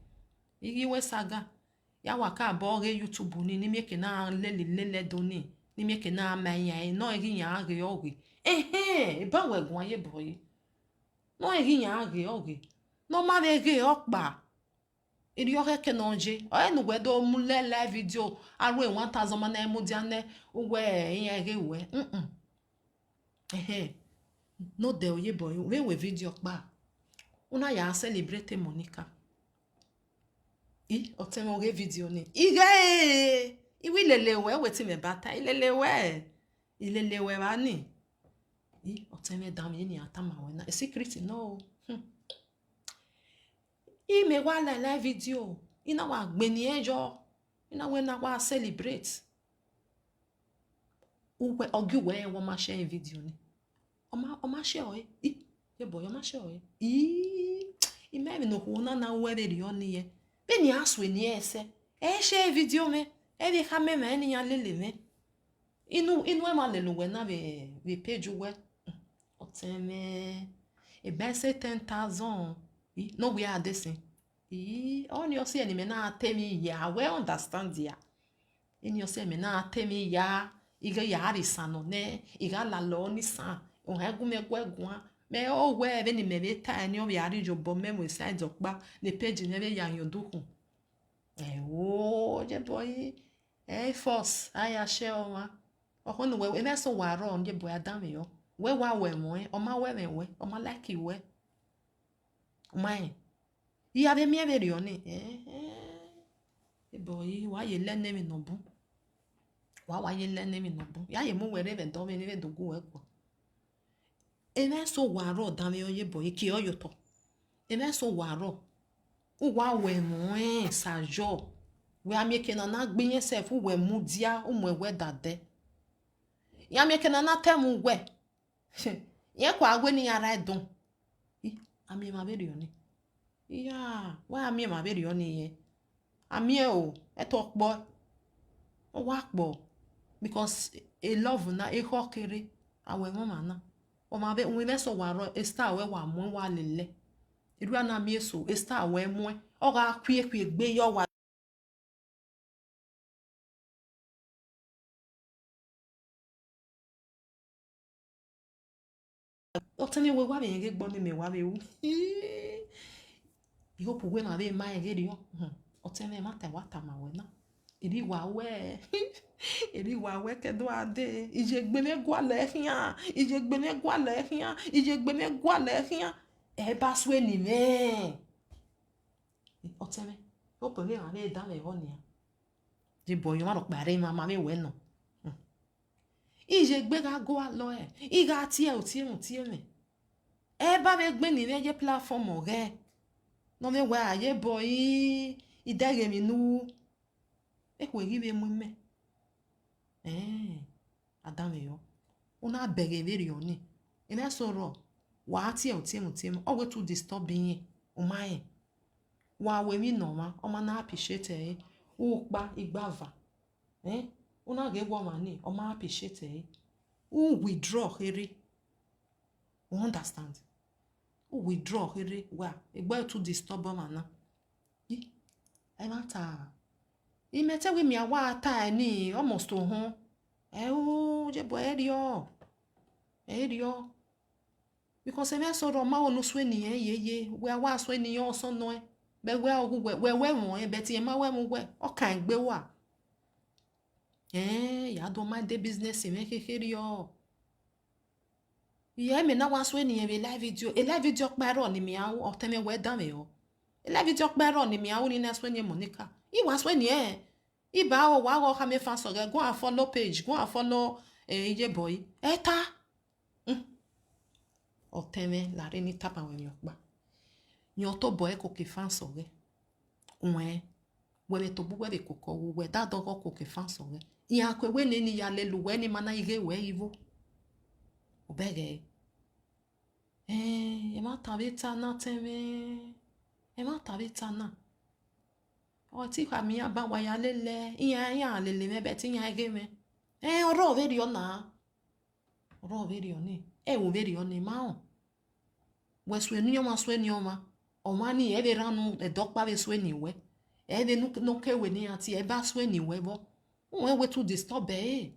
igi we saga ya wa ka bo ge YouTube ni meke na lele do ni meke na ma yan no igi yan ge oge ba we gun aye boy no igi yan ge oge no ma be ge okpa iri oke ke no je o enu we do mu live video aru 1000 ma na emu diane we yan ge we no de oye boy we video pa una ya celebrate Monica otemo ge video ni ige iwi lelewe wetin me bata ilelewe ba ni oteme dam ni atama we na secret no me wa live video ina wa gbe ni ejo ina we na wa celebrate uwe ogi we wo ma share video ni oma share ye boy oma share ime mi no ko na we re oni ye be ni aswe ni ese share video me be ka me ni ya lele me inu e ma le lo we na be page we oteme e ben say 10,000 no we are this on your say ni me na temi ya we understand ya in your say me na temi ya iga ya risa no ne iga la lo ni san o ha gu me gwa me o we be ni me be ta ni o ya ri jo bo me mo side okpa le page ni be ya yan duku je boy force aya share o wa o ko no we me so wa ro on je boy adam yo we wa we mo o ma we me we o ma like we o ma iya be mi e be ri oni boy wa ye lene mi no bu wa ye lene mi no bu ya ye mu we re be do me ni be dogu we po eme so wa ro dan mi oye boy ki oyo to eme so wa ro u wa we mo sajo we am yeke na gbe yen sef we mu dia o mo we dade ya mi yeke na temu we ye kwa agwe ni ara edun ami ma be ri oni iya wa ami ma be ri oni ye ami o eto po o wa po because a love na e hokere awe mo mana o ma be we so wa ro e star we wa mo wa lele iru ana mi eso e star we mo o ga kwie gbe yo wa o tani we wa be nge gbo mi me wa be wu i hope we ma be ma nge ri o tani ma ta wa ta ma we na iri wa we ke do ade ije gbe me gwa le hian ije gbe me gwa le hian e ba swe ni me o tani hope we ma be da me ho ni je boy ma ro pare ma me we no ije gbe ga go alo i ga ti e o ti me e ba be gbe ni me je platform o re no me we aye boy i dege mi nu e ko ri be mu me adame yo una bege veri oni e me so ro wa ti e o ti me o we to disturb yin o ma yin wa we mi no ma o ma na appreciate o pa igbava una ge wo ma ni o ma appreciate o withdraw here o understand o withdraw here wa egbe to disturb ma na e ma ta i mete we mi awa ta ni almost o je bo erio because me so ro ma onu so ni ye we awa so ni yo so no be we ogu we won be ti ma we mu we o kan gbe wa ya do my day business me kekere yo ye me na wa so ni be live video pa ro ni mi awo o teme we dan me yo live video pa ro ni mi awo ni na so ni Monica i was when i ba o wa go ka me fan so go and follow page go and follow je boy eta oteme la reni tapa we nyokba nyoto boy ko ke fan soge we to bu we ko ko we da do ko ke fan soge ya kwe we ni ya le lu we ni mana ige we ivo obege ema tabita na teme ema tabita na o ti kwa mi aba wa ya lele iya lele me be ti ya ige me oro veri ona oro veri oni wo veri oni ma o we swe ni oma o ma ni e be ranu e dokpa be swe ni we e be no ke we ni ati e ba swe ni we bo we to disturb e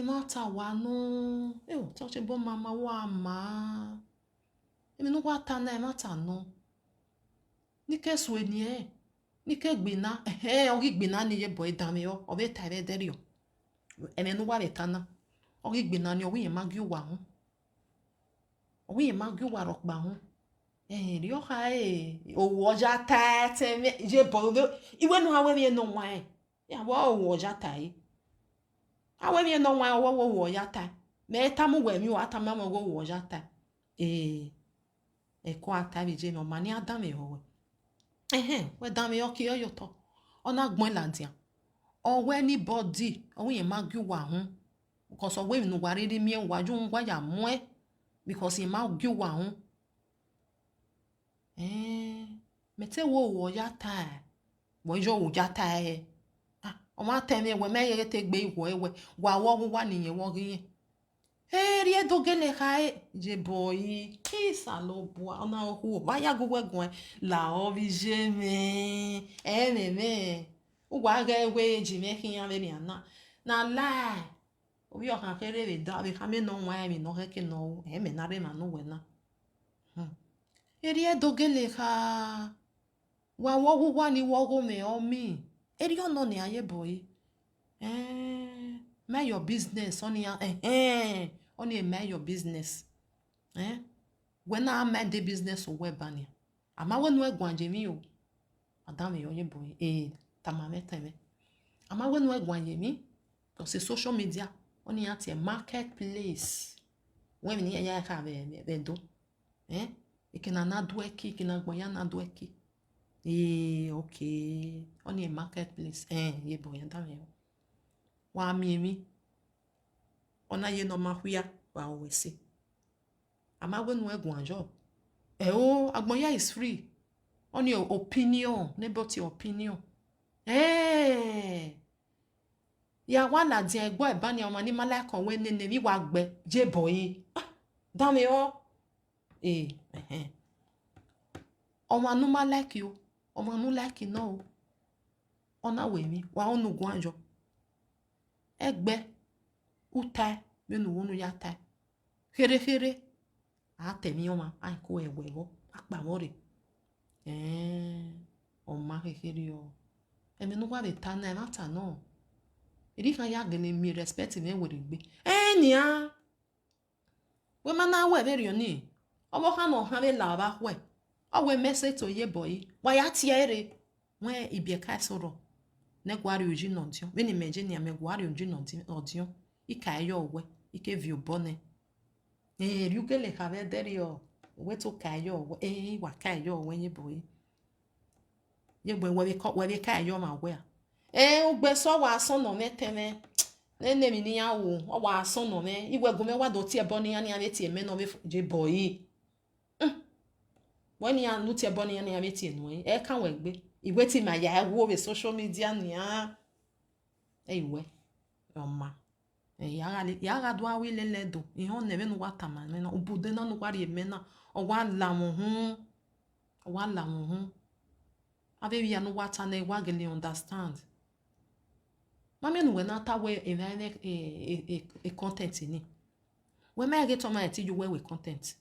ma ta wa no o to se bo mama wa ma e mi no wa ta na e ma ta no ni ke swe ni ni ke gbina o gi gbina ni ye boy da mi o be ta be deri o e me no wa le ta na o gi gbina ni o wi ma gi wa hu o wi ma gi wa ro pa hu ri o ha o wo ja ta te me je bo iwe no awe mi no wa ya wo ja ta yi awe mi no wa wo ya ta me ta mu we mi wa ta ma mo wo ja ta e ko ata bi je no mani adam me ho we dan me o ki yo to ona gbon la dia o we anybody o wi ma gi wa hu because o we mi no wa ri mi wa ju ngwa ya mu because e ma gi wa hu me te wo ya ta wo jo wo ja ta o ma teme we me ye te gbe iwo ewe wa wo wa niyen wo ri ri e do gele ha je boy kisa lo bo ona hu ba ya go wegun la o bi je me me o wa ga ewe ji me kin ya me na la o bi o kan kere be da be ka me no wa mi no ke no me na re ma no we na ri e do gele ha wa wo wa ni wo go me o mi eri ono ni aye boy mind your business oni oni mind your business when I mind the business o we bani ama we no egwan je mi o adam yo ye boy tamame teme ama we no egwan je mi because social media oni ati a marketplace when ni ya ka be do ikena na do eki ikena gbon ya na do eki okay on a marketplace ye boy anda me wa mi ona ye no ma hwia wa we se ama we no egun ajo agbon ya is free on your opinion nobody opinion ya wa na dia egbo e ba ni ọmọ ni mala kan we nene mi wa gbe je boy da me o ọmọ anu ma like you ọmọ nu like no ona we mi wa onu gun ajo egbe uta bi nu wonu ya ta khere a temi ọmọ ai ko ewe wo apa mo re ọmọ kekere o emi nu wa be ta na ma ta no iri kan ya gele mi respect me we gbe nia we ma na we be ri oni obo kan no ha be la ba we owe message to ye boy wa ya tiere we ibie ka soro ne gwari oji no ntion we ni meje ni ame gwari oji no ntion ika yo we ike view bone riugele ka be deri o we to ka yo we wa ka yo we ye boy ye boy we be ka yo ma we ugbe so wa so no meteme nene mi ni yawo o wa so no me iwe go me wa do ti e boni ani ame ti e me no be je boy when you are not born in any no can we be iwe ti ma ya wo be social media ni iwe oma ya ga do awi lele do ihe on nebe no wata ma me no obude na no kwari eme na o wa la mo hu ave ya no wata na wa gele understand mama no we na ta we e content ni we ma get on my ti you we content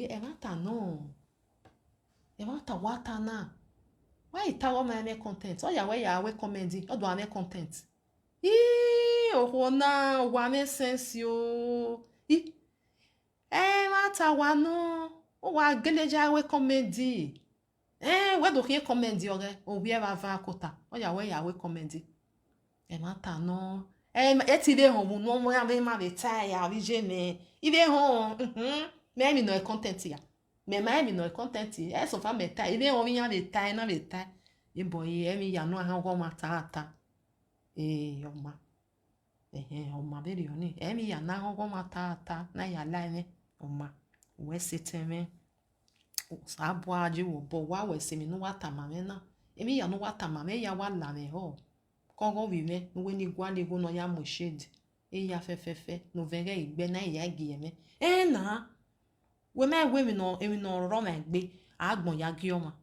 emata no emata wata na why tawo ma me content o ya we comment o do ame content o na wa me sense yo emata wa no o wa geleja we comment we do ke comment o re o bi e ba va kota o ya we comment mata no eti ve hon no mo ya ve ma ve ta ya vi je me ive hon me mi no content ya me no content e so fa me ta ive hon vi ya ve ta na ve ta e boy e mi ya no ha go ma ta oma oma ve ri oni e mi ya na go ma ta na ya la ni oma we siteme sabu aji wo bo wa we se mi no wa ta ma me na e mi ya no wa ta ma me ya wa la me ho kongo vive no we ni gwa le go no ya mo shade e ya fefefe no vere igbe na ya gi eme na we mi no ro ma gbe agbon ya gi oma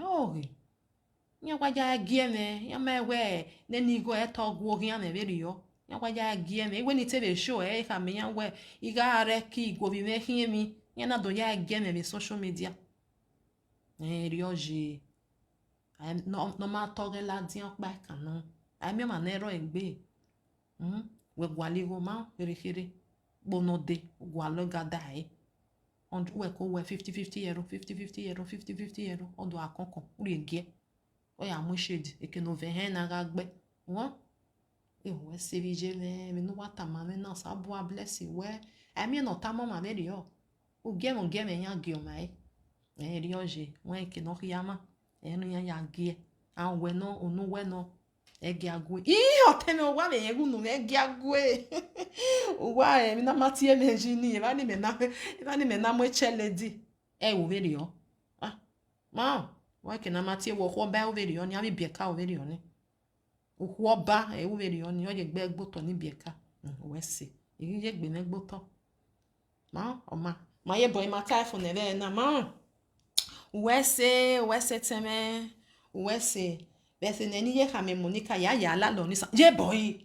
ori nya kwa ja gi eme ya ma we ne ni go e to gwo gi ame be ri yo nya kwa ja gi eme we ni tebe show ka me ya we iga re ki go vive hi mi nya na do ya gi eme be social media ri oji no ma toge la dian pa kan no ai me ma nero egbe we gwali go ma kere bonode gwalo gadai on we ko we 50 euro 50 euro odo akoko uri gie o ya mu shade e ke no ve hen na ga gbe won e we se vi je me no wata ma me na sa bo bless we ai me no ta mo ma me ri o gie me nya gie o mai ri oje won ke no yama enu ya gie an we no onu we no egi agwe oteme wa me egu no egi agwe wa mi na mati emeji ni e ba ni me na mo cheledi wo veri o ma wa ke na mati wo ho ba o veri o ni abi bieka o veri o ni o ho ba wo veri o ni o je gbe gboto ni bieka we se igi je gbe me gboto ma o ma ye boy ma kai fun ebe na ma we se teme we se bese neni ye kame Monica ya la lo ni sa je boy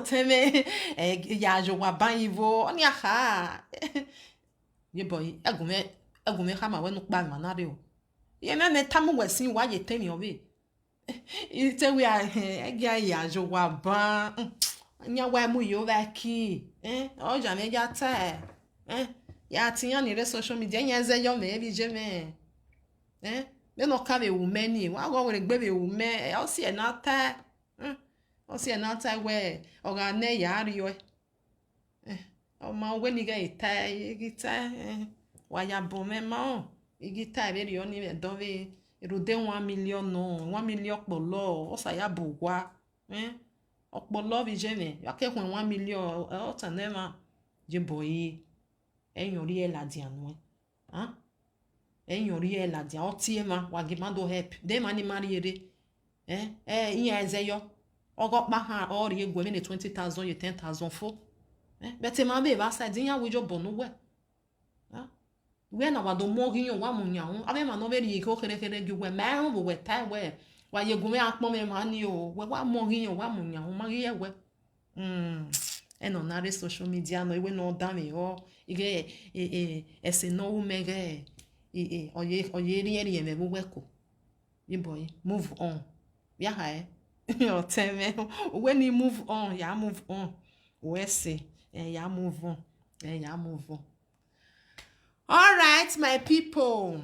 teme ya jo wa ban ivo oni aha ye boy agume kama we no pa ma na re o ye me tamu we sin wa ye temi o be ite we ya jo wa ban nya wa mu yo va ki o ja me ja ta ya tiyan ni re social media nya ze yo me bi je me me no ka be woman ni wa go we gbe be woman o si e na ta we o ga ne ya ri o o ma we ni ga ita igita wa ya bo me ma igita be ri o ni be do be rode 1 million no 1 million polo o sa ya bo wa opolo bi je me ya ke kun 1 million o ta ne ma je boy eyan ri e la di anu enyori ela dia otie ma wagimado help de mani mariere iya ezeyo ogo pa ha ori egwe me 20,000 ye 10,000 fo bete ma be ba sa dinya wijo bonu we na wado mo giyan wa mu nyan ave ma no be ri ko kere ju we ma hu we ta we wa ye gume apon me ma ni o we wa mo giyan wa mu nyan ma ye we eno na re social media no we no da me o ige ese no umege oye ri me bu weko ye boy move on ya ha o teme when you move on ya move on we say ya move on ya move on. All right my people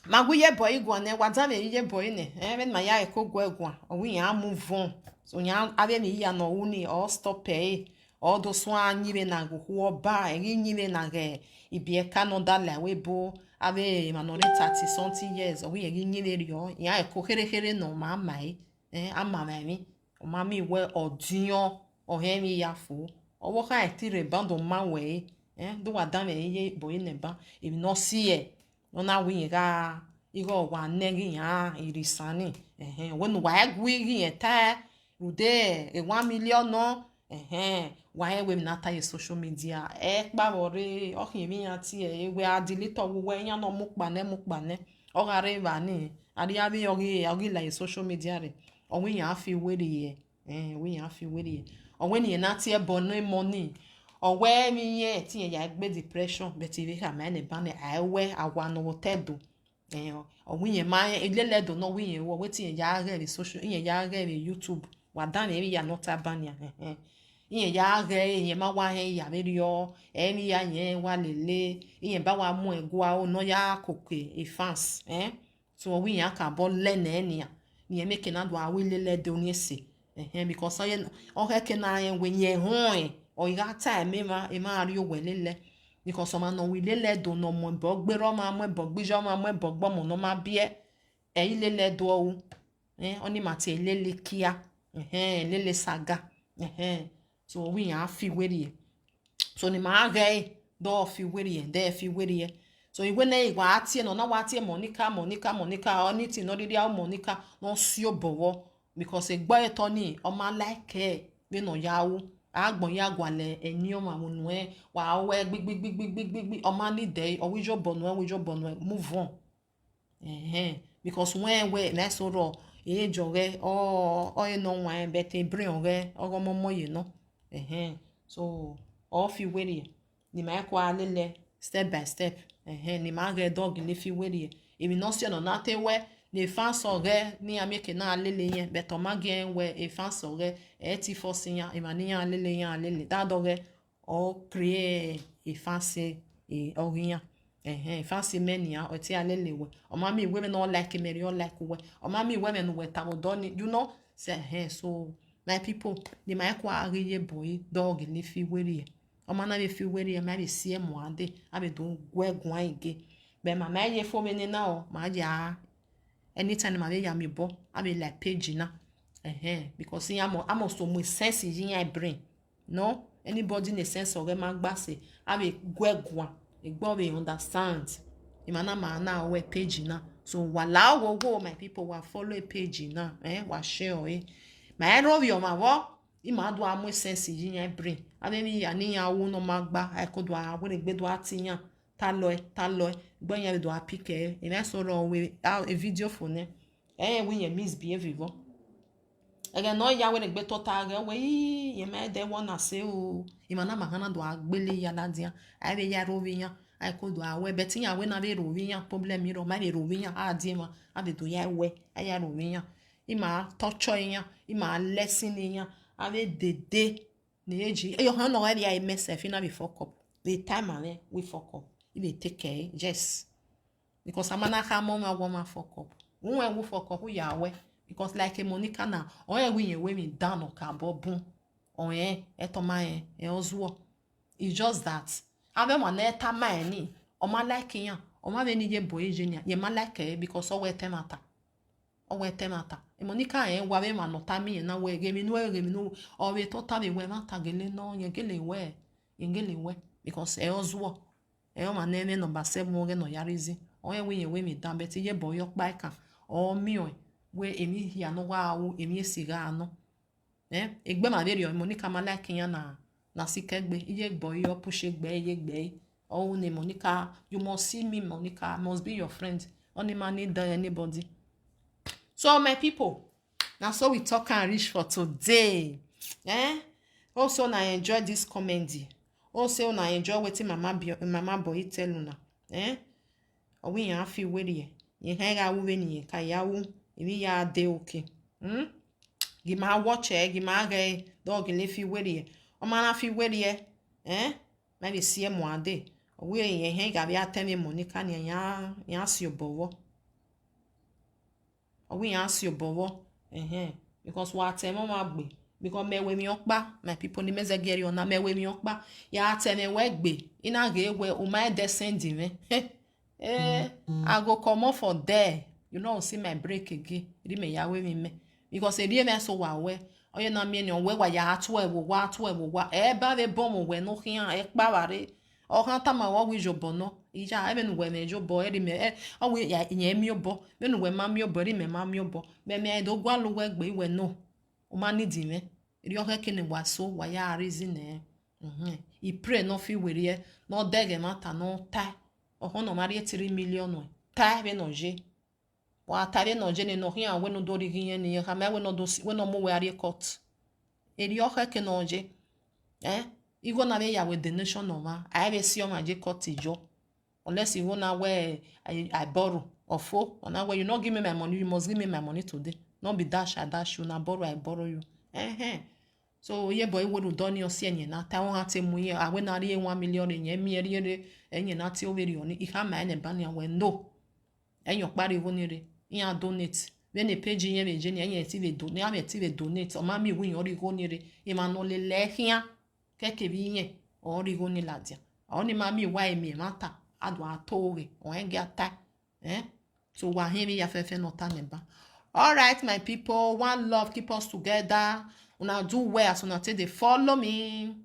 maguye boy gwane wadame ye boy ne when my ya ko gwegwa o we ya move on so nya ave mi ya no uni or stop all those one nyibe na go ho ba nyibe na ge ibie Canada la webo ave manore 30 something years o we nyibe rio ya ko kere no ma mai ama mi o ma mi we odion o he mi ya fu o wo ka tire bando ma we do wa dan me ye boy ne ba e no see e no na we ga igo wa negi ya irisani when wa gwi yin ta rude 1 million no why we na ta social media pa bore o kin mi ati we adilito we yan no mu pa ne o ga re ba ni ari abi ogi la social media re o we yan fi we re we yan fi we re o we ni na ti e bon money o we mi ye ti ya gbe depression but we ka ma ne ba ne ai we awa no tedo o we yan ma ilele do no we yan wo we ti ya re social ya re YouTube wa dan e ya no ta ban ya iye ya ge iye ma wa he ya be rio emi ya yen wa lele iye ba wa mu egwa o no ya koke e fans so we ya ka bo le na enia ni make na do awi le do ni se because o he ke na yen we ye ho o ya time ma ari o we le because o ma no we le do no mo bo gbero ma mo bo gbijo ma mo bo gbo mo no ma bie le do o oni ma ti le kia le saga so we ya fi we so ni ma ga do fi we de fi we so iwe na igwa atie no na wa atie Monica oniti no ri a Monica no si obowo because egbo eto ni o ma like we no yawo agbon ya gwale eni o ma wonu wa we gbigbi o ma ni dey o wijo bonu move on because when we na so ro joge o no wa bete bring oge ogo momo ye no so o fi we ni ma kwa lele step by step ni ma ge dog ni fi we emi no si no na te we ni fan so ge ni ameke na lele yen but o ma ge we e fan so ge ti force yan e ma ni yan lele da do ge o create e fancy e oriyan fancy mania o ti alele we o ma mi we me no like me you like we o ma mi we me no we ta do ni you know say so my people ni ma kwa ariye boy dog ni fi we o ma na be fi we ma be sie mo ade abe do gwegun ige be ma ma ye fo me ni na o ma ja anytime ma be ya mi bo abe like page na because amo so mo sense yin I brain no anybody in the sense of ma gba se abe gwegun igbo we understand imana ma na we page na so wala wo my people wa follow a page na wa share ma ro bi o ma wo ima do amu sense yin brain abe mi ya ni ya wo no ma gba I ko do a we gbe do atiyan ta lo gbo yan do a pick e na so ro we a video for ne we yan misbehave vo ege no ya we gbe to ta ge we ye me de wona se o imana ma kana do agbele ya ladia ai be ya ro bi yan ai ko do awe beti yan we na be ro bi yan problem mi ro ma be ro bi yan a di ma a be do ya we ai ya ro bi yan ima torture yan ima lesson yan a be dede na eji e yo han no area e message na be fuck up the time ane we fuck up e be take care yes because amana ka mo ma wo ma fuck up won we fuck up ya we because like Monica na on we yen we me down o ka bobun on eto ma ozuo it's just that ave mo na eta ma ni o ma like yan o ma be ni je boy engineer ye ma like because o we temata Monica wa be ma no ta mi na we ge mi no o we to ta be we ma ta gele no yen gele we because ozuo o ma na number 7 mo ge no yarizi on we yen we me down bet ye boy okpa kan o mi o we emi hia no wa wo emi esiga no egbe ma veri Monica ma like yan na sikegbe iye gbo yo push gbe oh ne Monica you must see me Monica I must be your friend only man need anybody so my people now so we talk and reach for today also na enjoy this comedy also na enjoy wetin mama boy tell una we yan fi we ye ga wo we ni ka ya wo imi ya de okay gima watch gima ga dog le fi we o ma na fi we ma be sie mo ade we ye ga bi atemi Monica ni ya si obowo we ya si obowo because what temo ma gbe because mewe mi okpa my people ni mezegeri ona mewe mi okpa ya teme we gbe ina ga ewe o ma descend me I go comot for there you know see my break again ri me ya we me because eri me so wa we oye na mi ni on we wa ya atu e wo wa e ba be bom we no hian e pa ware o kan ta ma wo wi jobo no ija e be nu we me jobo eri me o we ya yen mi obo be nu we ma mi obo ri me ma mi obo me do gwa lo we gbe we no o ma ni di me ri o ke kini wa so wa ya reason I pray no fi we ri no dege mata no ta o hono mari 3 million ta be no je wa tare no je no hian we no do ri yen ni ha me we no do we no mo we ari court eri o ke no je igo na be ya we the nation no ma I be see o ma je court ijo unless you wanna where I borrow or for or now where you not give me my money you must give me my money today not be dash I dash you na borrow I borrow you so ye boy we do don your see enye na ta won ha te mu ye awe na ri 1 million enye mi eri enye na ti o veri oni I ha ma ne ban ya we no enyo pare wonire ya donate when a page yen me jeni enye ti le donate ya me ti le donate o ma mi wi ori wonire e ma no le lehia keke bi yen ori woni ladia o ni ma mi wa emi mata adu atowe o enga ta so wa him ya fefe no ta neba. All right, my people, one love, keep us together. Una do well, so una take dey follow me.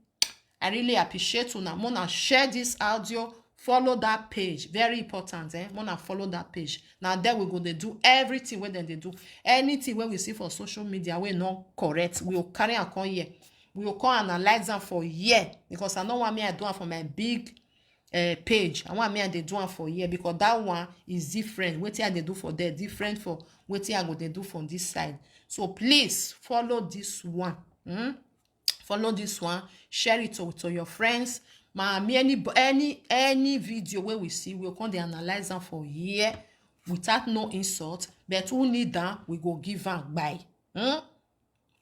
I really appreciate una. Mona share this audio, follow that page. Very important, Mona follow that page. Now there we go, they do everything where they do. Anything where we see for social media, we not correct. We will carry and come here. We will come analyze them for year. Because I know what me I do for my big page. I want me and they do one for here because that one is different. What they do for there different for what I go they do from this side. So please follow this one. Follow this one. Share it to your friends. Any video where we see we'll come they analyze them for here without no insult. But who need that we go give them by.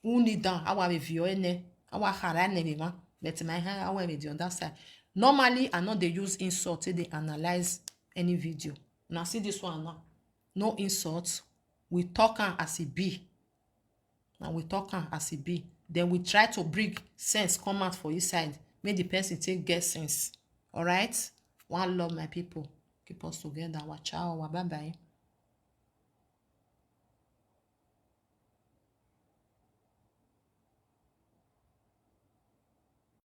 Who need that our review our harane but my hand our video on that side. Normally, I know they use insult they analyze any video. Now see this one now. No insults. We talk as it be. Now we talk as it be. Then we try to bring sense come out for your side. Make the person take get sense. Alright? One love, my people. Keep us together. Ciao. Bye bye.